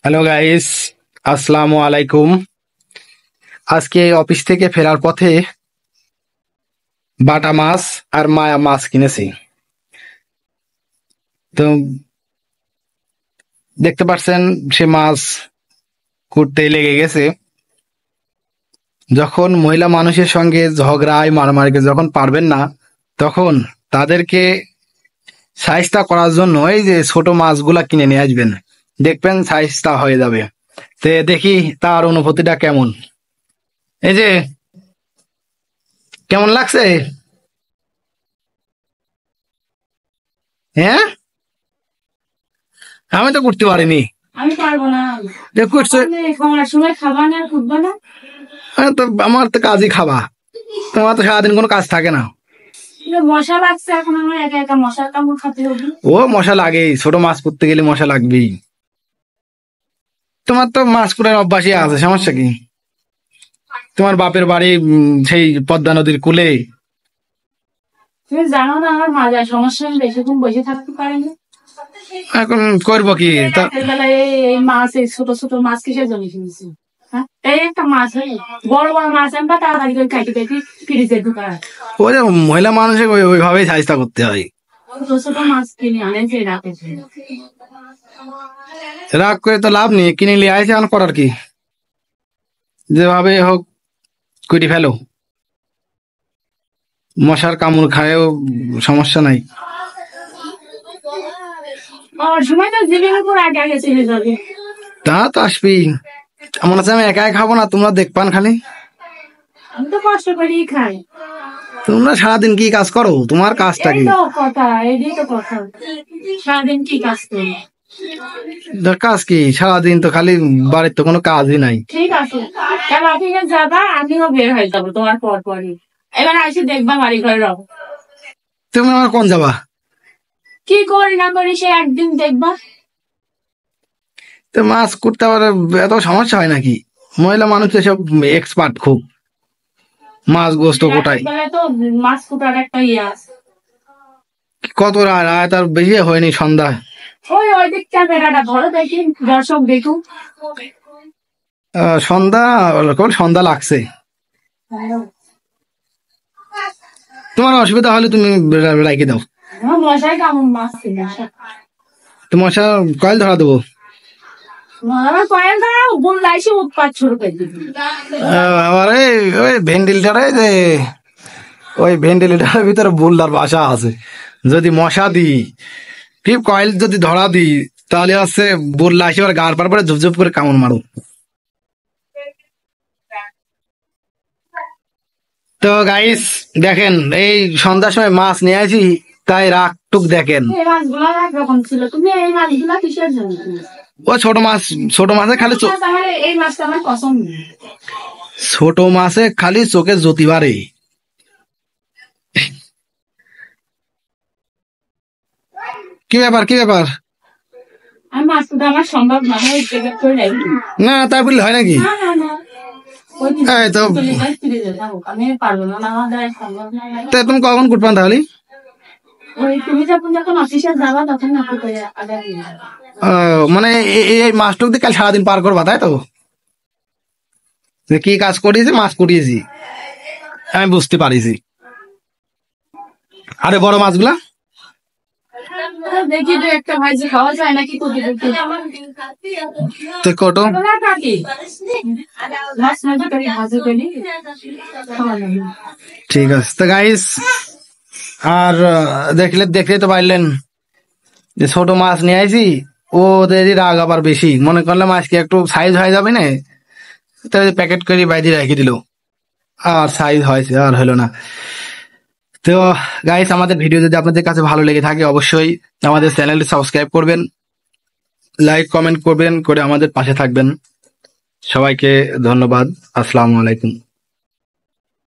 Hello guys, আসসালামু আলাইকুম। আজকে অফিস থেকে ফেরার পথে বাটা মাছ আর মায়া মাছ কিনেছি। তো দেখতে পাচ্ছেন সে মাছ কুটতে লেগে গেছে। যখন মহিলা মানুষের সঙ্গে ঝগড়ায় মারামারিকে যখন পারবেন না, তখন তাদেরকে সাইজটা করার জন্য এই যে ছোট মাছগুলা কিনে নিয়ে আসবেন, দেখবেন সাইজটা হয়ে যাবে। তো দেখি তার অনুভূতিটা কেমন। এই যে কেমন লাগছে? হ্যাঁ, আমি তো করতে পারিনি। আমি পারবো না। করছে খাওয়ার সময় খাবা না, ফুটবো না। তো আমার তো কাজই খাবা, তোমার তো সারাদিন কোনো কাজ থাকে না। মশা লাগছে, এখন আমার একা একা মশার কামড় খাতে হবে। ও মশা লাগেই, ছোট মাছ করতে গেলে মশা লাগবেই। তোমার তো মাছ কুড়ার অভ্যাসই আছে, সমস্যা কি? তোমার বাপের বাড়ি সেই পদ্মা নদীর কূলে। তুমি জানো না আমার মাজার সমস্যা, আমি বেশিক্ষণ বসে থাকতে পারি না। এখন করবো কি তা? রাতের বেলায় এই মাছ, এই ছোট ছোট মাছ কিসের জন্য কিনেছি? হ্যাঁ, এই একটা মাছ হয়, বড় বড় মাছ আনবা তাড়াতাড়ি করে কাটি কাটি ফ্রিজে ঢুকা। ওই যে মহিলা মানুষকে ওইভাবেই সাইজটা করতে হয়। ছোট ছোট মাছ কিনে আনেন যে রাতে। রাগ করে তো লাভ নেই, কিনে নিয়ে আসে, এখন করার কি? যেভাবে হোক কুটি ফেলো, মশার কামড় খায়ও সমস্যা নাই। আর সময় তো জীবের উপর আগে আগে চলে যাবে। তা তো আসবেই। মনে হচ্ছে আমি একাই খাবো না, তোমরা দেখবান খালি। আমি তো কষ্ট করেই খাই। তোমরা সারাদিন কি কাজ করো? তোমার কাজটা এই কি? তো কথা, এই তো কথা। সারাদিন কি কাজ করি? কাজ কি? সারাদিন তো খালি বাড়ির তো কোনো কাজই নাই। ঠিক আছে, কাল অফিসে যাবা, আমিও বের হয়ে যাবো তোমার পর পরই। এবার আসি দেখবা বাড়ি ঘরে রব। তুমি আমার কোন যাবা? কি করি না করি সে একদিন দেখবা। তো মাছ করতে আবার এত সমস্যা হয় নাকি? মহিলা মানুষ এসব এক্সপার্ট খুব, মাছ গোস্ত কোটায়। বেলায় তো মাছ কুটার একটা ইয়ে আছে। কত রাত আর বেশি হয়নি, সন্ধ্যা। ওই দিক ক্যামেরাটা ধরো, দেখি দর্শক দেখুন। সন্ধ্যা কেবল সন্ধ্যা লাগছে। তোমার অসুবিধা হলে তুমি রাইখে দাও। আমার মশাই কেমন মাছ ছিল। তো মশা কয়েল ধরা দেবো। আমার কয়েল ধরাও বোন লাইসে উৎপাত শুরু করে দিবি। আমার ওই ভেন্টিলেটারে যে ওই ভেন্টিলেটারের ভিতরে বুলদার বাসা আছে, যদি মশা দিই, টিপ কয়েল যদি ধরা দিই, তাহলে হচ্ছে বুল্লা এসে গার পার পরে ঝুপঝুপ করে কামড় মারো। তো গাইস দেখেন, এই সন্ধ্যার সময় মাছ নিয়ে আসি, তাই রাগটুক দেখেন। এই মাছগুলো একরকম ছিল, তুমি এই মাছগুলো কিসের জন্য? ও ছোট মাছ, ছোট মাছে খালি এই মাছটা আমার পছন্দ। ছোট মাছে খালি চোখে জ্যোতি বাড়ে। কি ব্যাপার, কি ব্যাপার? আমি মাছ কুটা আমার সম্ভব না, আমি টিকিট করে যাই। না তাই বললে হয় নাকি? না না না, ওই এই তো ফিরে যাবো, আমি পারবো না, আমার দ্বারা সম্ভব না। তা তুমি কখন কুটবান তাহলে? ওই তুমি যখন অফিসে যাবা তখন আপু করে আগে নিয়ে যাবা। মানে এই মাছটুক দিয়ে কাল সারাদিন পার করবা, তাই তো? যে কি কাজ করিয়েছি, মাছ কুটিয়েছি, আমি বুঝতে পারিছি। আরে বড় মাছগুলা দেখি তো একটা ভাজি খাওয়া যায় নাকি কুটি কুটি। তো কত? মাছ ভাজি করি, ভাজি করি খাওয়া যাবে। ঠিক আছে তো গাইস, আর দেখলে তো পারলেন যে ছোট মাছ নিয়ে আইছি, ওদের রাগ আবার বেশি। মনে করলাম আজকে একটু সাইজ হয়ে যাবে না, তাই প্যাকেট করে বাইরে রেখে দিল, আর সাইজ হয়েছে আর হলো না। তো গাইস, আমাদের ভিডিও যদি আপনাদের কাছে ভালো লেগে থাকে, অবশ্যই আমাদের চ্যানেলটি সাবস্ক্রাইব করবেন, লাইক কমেন্ট করবেন, করে আমাদের পাশে থাকবেন। সবাইকে ধন্যবাদ। আসসালামু আলাইকুম।